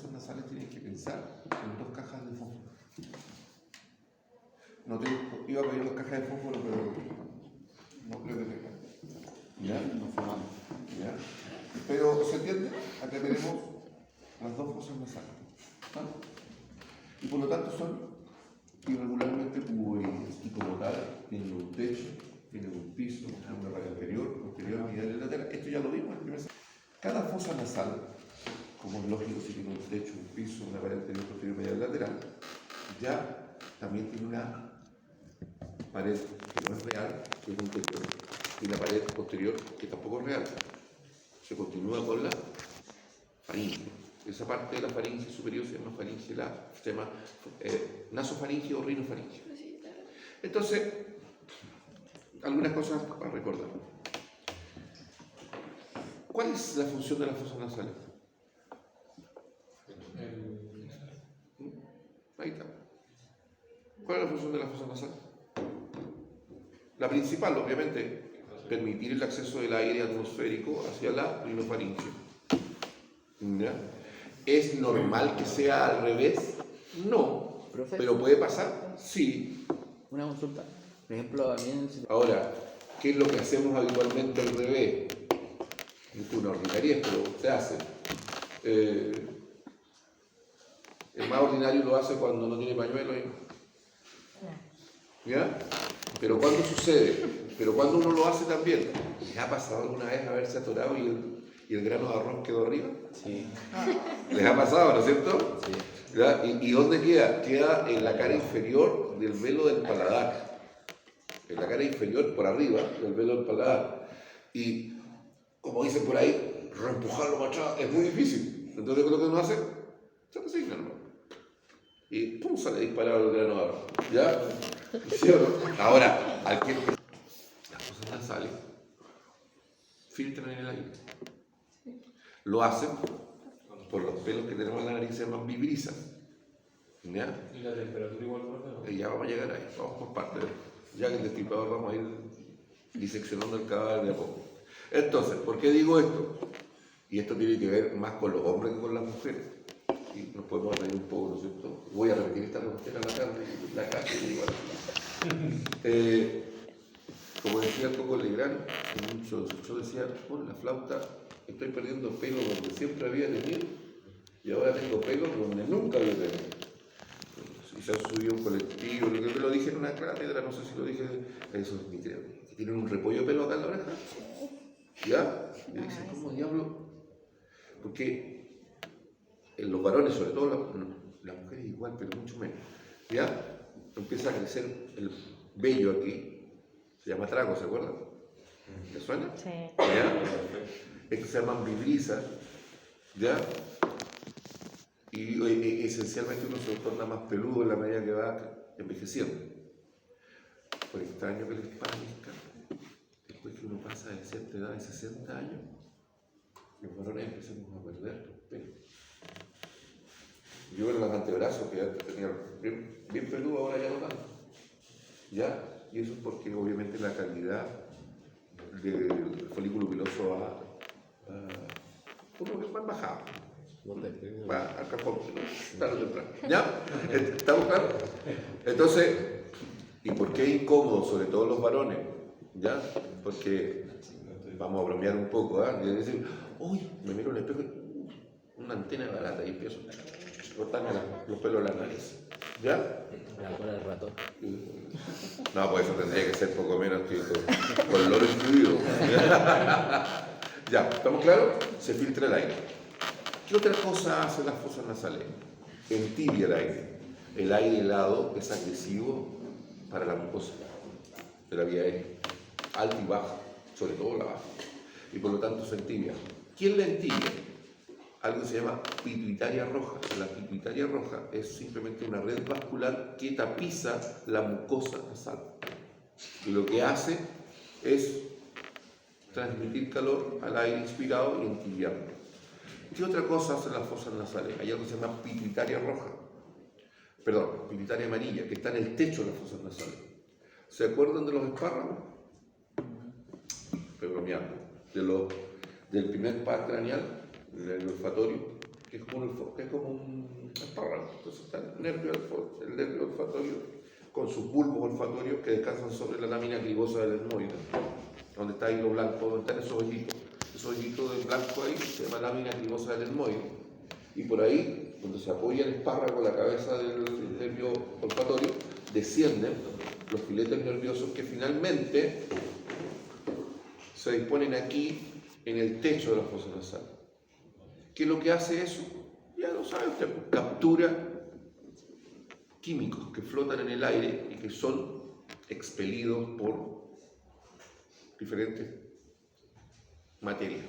fosas nasales tienen que pensar en 2 cajas de fósforo. Iba a pedir 2 cajas de fósforo, pero no creo que tenga. ¿Ya? No fumamos. ¿Ya? Pero, ¿se entiende? Acá tenemos las 2 fosas nasales. ¿Ah? Y por lo tanto son irregularmente cuboides. Y como tal, tienen un techo, tienen un piso, una pared anterior, posterior, medial y lateral. Esto ya lo vimos en el primer. Cada fosa nasal, como es lógico si tiene un techo, un piso, una pared anterior, posterior, medial y lateral, ya también tiene una pared que no es real, que es un techo, y la pared posterior que tampoco es real. Se continúa con la faringe. Esa parte de la faringe superior se llama faringe, se llama nasofaringe o rinofaringe. Entonces, algunas cosas para recordar. ¿Cuál es la función de las fosas nasales? Ahí está. ¿Cuál es la función de las fosas nasales? La principal, obviamente, permitir el acceso del aire atmosférico hacia la rinofaringe. ¿Ya? ¿Es normal que sea al revés? No. ¿Profe? ¿Pero puede pasar? Sí. Una consulta. Por ejemplo, a mí Ahora, ¿qué es lo que hacemos habitualmente al revés? Es una ordinariedad, pero se hace. El más ordinario lo hace cuando no tiene pañuelo. ¿Ya? Pero ¿cuándo sucede? Pero cuando uno lo hace también. ¿Les ha pasado alguna vez haberse atorado y el grano de arroz quedó arriba? Sí. ¿Les ha pasado, no es cierto? Sí. ¿Ya? ¿Y dónde queda? Queda en la cara inferior del velo del paladar. En la cara inferior, por arriba, del velo del paladar. Y, como dicen por ahí, reempujarlo para atrás es muy difícil. Entonces, ¿qué es lo que uno hace? Se resigna, ¿no? Y ¡pum! Sale disparado el grano de arroz. ¿Ya? ¿Sí o no? Ahora, las cosas nasales filtran en el aire. Lo hacen por los pelos que tenemos en la nariz, se llaman vibrisas. ¿Ya? ¿Y la temperatura igual, profe? Ya vamos a llegar ahí, vamos por partes. Ya que el destripador vamos a ir diseccionando el cadáver de a poco. Entonces, ¿por qué digo esto? Y esto tiene que ver más con los hombres que con las mujeres. Y nos podemos reír un poco, ¿no es cierto? Voy a repetir esta respuesta en la tarde, la calle, igual. Como decía el Coco Legrand, yo decía, con la flauta estoy perdiendo pelo donde siempre había tenido y ahora tengo pelo donde nunca había tenido. Y se ha subido un colectivo, lo dije en una cátedra, no sé si lo dije, eso ni creo, que tienen un repollo de pelo acá en la oreja. ¿Ya? Y dicen, ¿cómo diablo? Porque en los varones, sobre todo las mujeres igual, pero mucho menos, ¿ya? Empieza a crecer el vello aquí, se llama trago, ¿se acuerdan? ¿Le suena? Sí. ¿Ya? Es que se llaman vibrisas, ¿ya? Y esencialmente uno se torna más peludo en la medida que va envejeciendo. Por extraño que les parezca, después que uno pasa de cierta edad, de 60 años, los varones empezamos a perder pelo. Yo en los antebrazos, que antes tenía bien peludo, ahora ya no tanto. ¿Ya? Y eso es porque obviamente la calidad del folículo piloso va bajado. Va al cajón, tarde o temprano. ¿Ya? ¿Estamos claros? Entonces, ¿y por qué es incómodo, sobre todo los varones? ¿Ya? Porque vamos a bromear un poco, ¿ah? Y decir, uy, me miro en el espejo, una antena barata y empiezo a cortarme los pelos de la nariz. ¿Ya? La cola del ratón. No, pues eso tendría que ser poco menos que con loro incluido. Ya, ¿estamos claros? Se filtra el aire. ¿Qué otra cosa hacen las fosas nasales? Entibia el aire. El aire helado es agresivo para la mucosa de la vía aérea. Alta y baja, sobre todo la baja. Y por lo tanto se entibia. ¿Quién la entibia? Algo que se llama pituitaria roja. La pituitaria roja es simplemente una red vascular que tapiza la mucosa nasal. Y lo que hace es transmitir calor al aire inspirado y entibiarlo. ¿Qué otra cosa hacen las fosas nasales? Hay algo que se llama pituitaria roja. Perdón, pituitaria amarilla, que está en el techo de las fosas nasales. ¿Se acuerdan de los espárragos? Estoy bromeando. Del primer par craneal, el olfatorio, que es como un espárrago. Entonces está el nervio olfatorio con sus bulbos olfatorios que descansan sobre la lámina clivosa del etmoide, donde está ahí lo blanco, donde están esos hoyitos. Esos hoyitos de blanco ahí se llama lámina clivosa del etmoide. Y por ahí, donde se apoya el espárrago, la cabeza del nervio olfatorio, descienden los filetes nerviosos que finalmente se disponen aquí en el techo de la fosa nasal. ¿Qué es lo que hace eso? Ya lo sabe usted, captura químicos que flotan en el aire y que son expelidos por diferentes materias.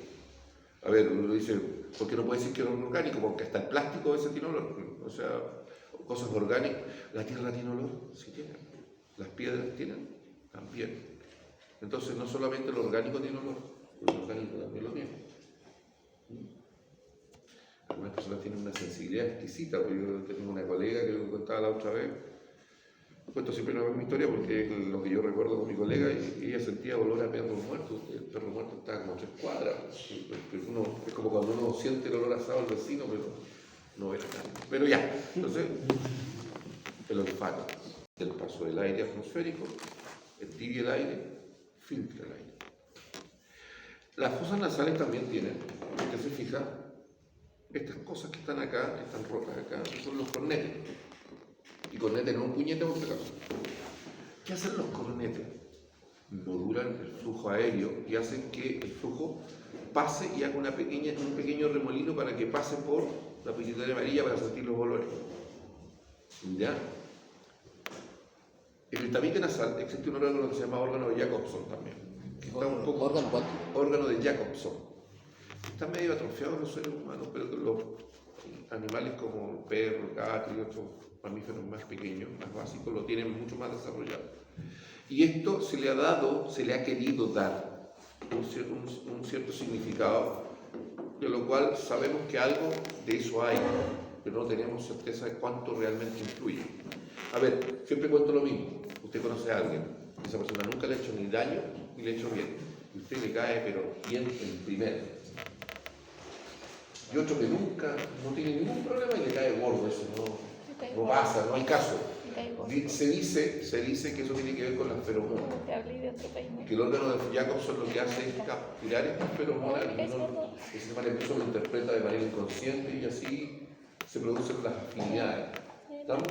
A ver, uno dice, ¿por qué no puede decir que es orgánico? Porque hasta el plástico a veces tiene olor. O sea, cosas orgánicas. ¿La tierra tiene olor? Sí tiene. ¿Las piedras tienen? También. Entonces, no solamente lo orgánico tiene olor, lo orgánico también lo tiene. Algunas personas tienen una sensibilidad exquisita. Yo tengo una colega que lo contaba la otra vez. Cuento siempre la misma historia porque es lo que yo recuerdo con mi colega, y ella sentía olor a perro muerto. El perro muerto estaba como a 3 cuadras. Es como cuando uno siente el olor asado al vecino, pero no era nada. Pero ya, entonces, el olfato, el paso del aire atmosférico, entibia el aire, filtra el aire. Las fosas nasales también tienen, si usted se fija, estas cosas que están acá, que están rotas acá, son los cornetes. Y cornetes no un puñete por si acaso. ¿Qué hacen los cornetes? Modulan el flujo aéreo y hacen que el flujo pase y haga un pequeño remolino para que pase por la pituitaria amarilla para sentir los olores. ¿Ya? En el tabique nasal existe un órgano que se llama órgano de Jacobson también. Que está un poco, ¿Órgano cuánto? órgano de Jacobson. Está medio atrofiado en los seres humanos, pero los animales como el perro, el gato y otros mamíferos más pequeños, más básicos, lo tienen mucho más desarrollado. Y esto se le ha querido dar un cierto significado, de lo cual sabemos que algo de eso hay, pero no tenemos certeza de cuánto realmente influye. A ver, siempre cuento lo mismo. Usted conoce a alguien, esa persona nunca le ha hecho ni daño ni le ha hecho bien, y usted le cae, pero bien el primero. Y otro que nunca, no tiene ningún problema y le cae gordo, eso no pasa, no hay caso. Se dice que eso tiene que ver con las feromonas. Que el órgano de Jacobson lo que hace es capturar estas feromonas y ese sistema nervioso lo interpreta de manera inconsciente y así se producen las afinidades. ¿Estamos?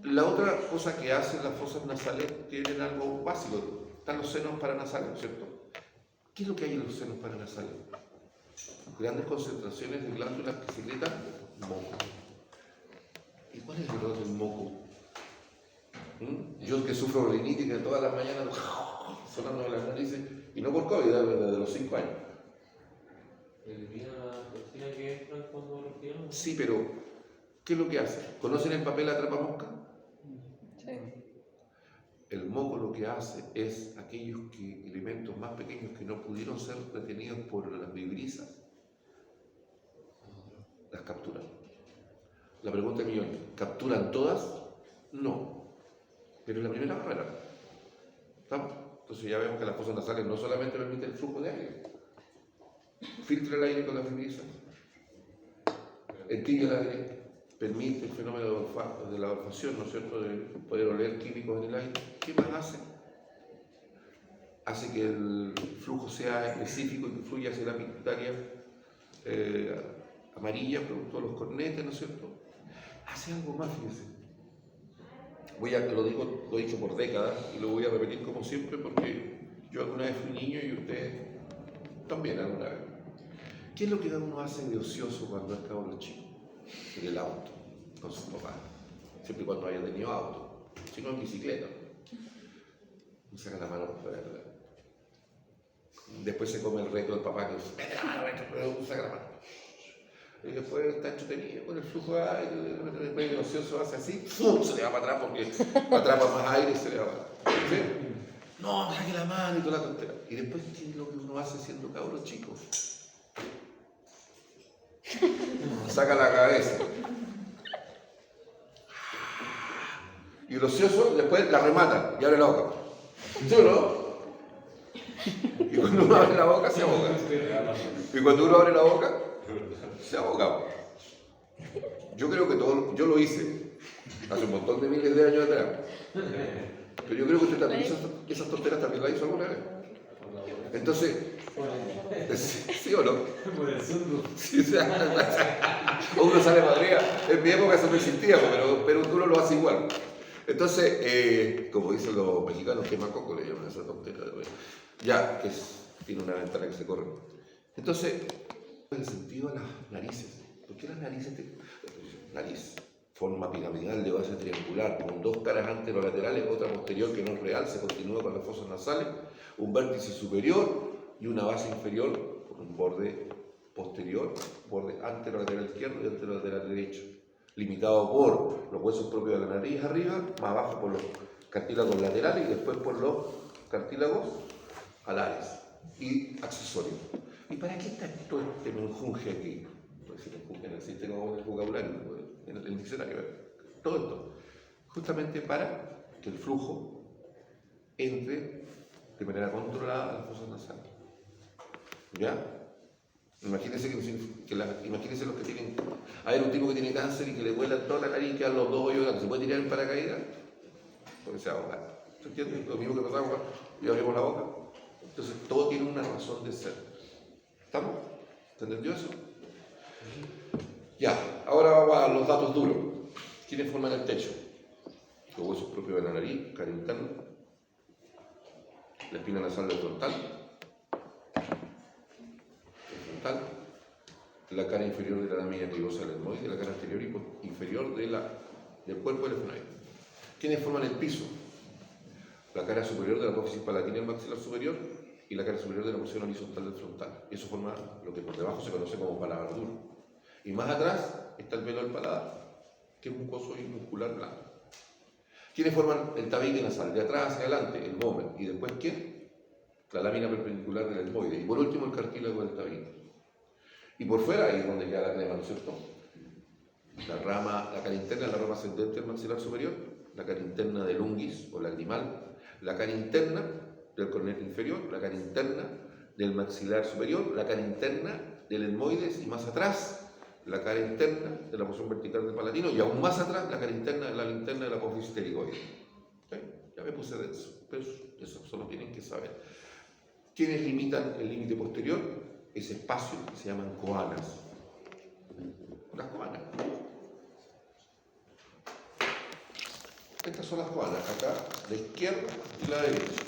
La otra cosa que hacen las fosas nasales tienen algo básico. Están los senos paranasales, ¿cierto? ¿Qué es lo que hay en los senos paranasales? Grandes concentraciones de glándulas que secretan moco. ¿Y cuál es el olor del moco? Yo que sufro rinitis, que todas las mañanas sonando las narices, y no por COVID, desde los 5 años. ¿Elimina la toxina que entra cuando respiran? Sí, pero ¿qué es lo que hace? ¿Conocen el papel atrapamosca? Sí. El moco lo que hace es aquellos elementos más pequeños que no pudieron ser retenidos por las vibrisas, las capturan. La pregunta es millón, ¿capturan todas? No, pero es la primera barrera. ¿Estamos? Entonces ya vemos que las fosas nasales no solamente permiten el flujo de aire, filtra el aire con las vibrisas, entibia el aire, permite el fenómeno de la olfacción, ¿no es cierto?, de poder oler químicos en el aire. ¿Qué más hace? Hace que el flujo sea específico y que fluya hacia la pituitaria amarilla, producto de los cornetes, ¿no es cierto? Hace algo más, fíjense. Lo he dicho por décadas y lo voy a repetir como siempre porque yo alguna vez fui niño y usted también alguna vez. ¿Qué es lo que uno hace de ocioso cuando es cabrón chico? En el auto, con sus papás, siempre y cuando haya tenido auto, si no en bicicleta. Y saca la mano por fuera, ¿verdad? Después se come el reto del papá que dice, mete la mano, saca la mano. Y después está entretenido con el flujo de aire, después el ocioso hace así, ¡fum! Se le va para atrás porque atrapa más aire y se le va para atrás. ¿Sí? No, saque la mano y toda la tontera. Y después, ¿qué es lo que uno hace siendo cabro chico? Saca la cabeza. Y el ocioso después la remata y abre la boca. ¿Sí o no? Y cuando uno abre la boca, se ahoga. Y cuando uno abre la boca, sea abogado. Yo creo que todo, yo lo hice hace un montón de miles de años atrás. Pero yo creo que usted también esas tonteras también las hizo alguna vez. Entonces, ¿sí o no? Por el surdo. Sí, o sea, uno sale de Madrid, en mi época eso no existía, pero uno lo hace igual. Entonces, como dicen los mexicanos, quema coco, le llaman a esa tontera. Ya, tiene una ventana que se corre. Entonces, el sentido a las narices. ¿Por qué las narices? Nariz, forma piramidal de base triangular, con dos caras anterolaterales, otra posterior que no es real, se continúa con las fosas nasales, un vértice superior y una base inferior con un borde posterior, borde anterolateral izquierdo y anterolateral derecho, limitado por los huesos propios de la nariz arriba, más abajo por los cartílagos laterales y después por los cartílagos alares y accesorios. ¿Y para qué está todo este menjunje aquí? Pues si menjunje no existe como en el vocabulario, en el diccionario. Todo esto, justamente para que el flujo entre de manera controlada a las fosas nasales. ¿Ya? Imagínense imagínense los que tienen. Hay un tipo que tiene cáncer y que le vuela toda la nariz y quedan los dos hoyos. ¿Se puede tirar en paracaídas? Porque se ahoga. ¿Se entiende? Lo mismo que pasaba cuando y abrimos la boca. Entonces, todo tiene una razón de ser. ¿Estamos? ¿Se entendió eso? Ya, ahora vamos a los datos duros. ¿Quiénes forman el techo? Los huesos propios de la nariz, cara interna, la espina nasal del frontal, la cara inferior de la lámina pilosa del etmoide, la cara anterior y inferior del cuerpo del efenoide. ¿Quiénes forman el piso? La cara superior de la apófisis palatina del maxilar superior y la cara superior de la porción horizontal del frontal. Eso forma lo que por debajo se conoce como paladar duro. Y más atrás está el velo del paladar, que es mucoso y muscular blando. ¿Quiénes forman el tabique nasal? De atrás hacia adelante, el momer. ¿Y después qué? La lámina perpendicular del etmoide. Y por último, el cartílago del tabique. Y por fuera, ahí es donde queda la crema, ¿no es cierto? La cara interna, la rama ascendente del maxilar superior, la cara interna del unguis o lagrimal, la cara interna del cornete inferior, la cara interna del maxilar superior, la cara interna del etmoides y más atrás, la cara interna de la porción vertical del palatino y aún más atrás, la cara interna de la apófisis pterigoide. ¿Sí? Ya me puse denso, pero eso solo tienen que saber. ¿Quiénes limitan el límite posterior? Ese espacio que se llaman coanas. Las coanas. Estas son las coanas, acá, la izquierda y la derecha.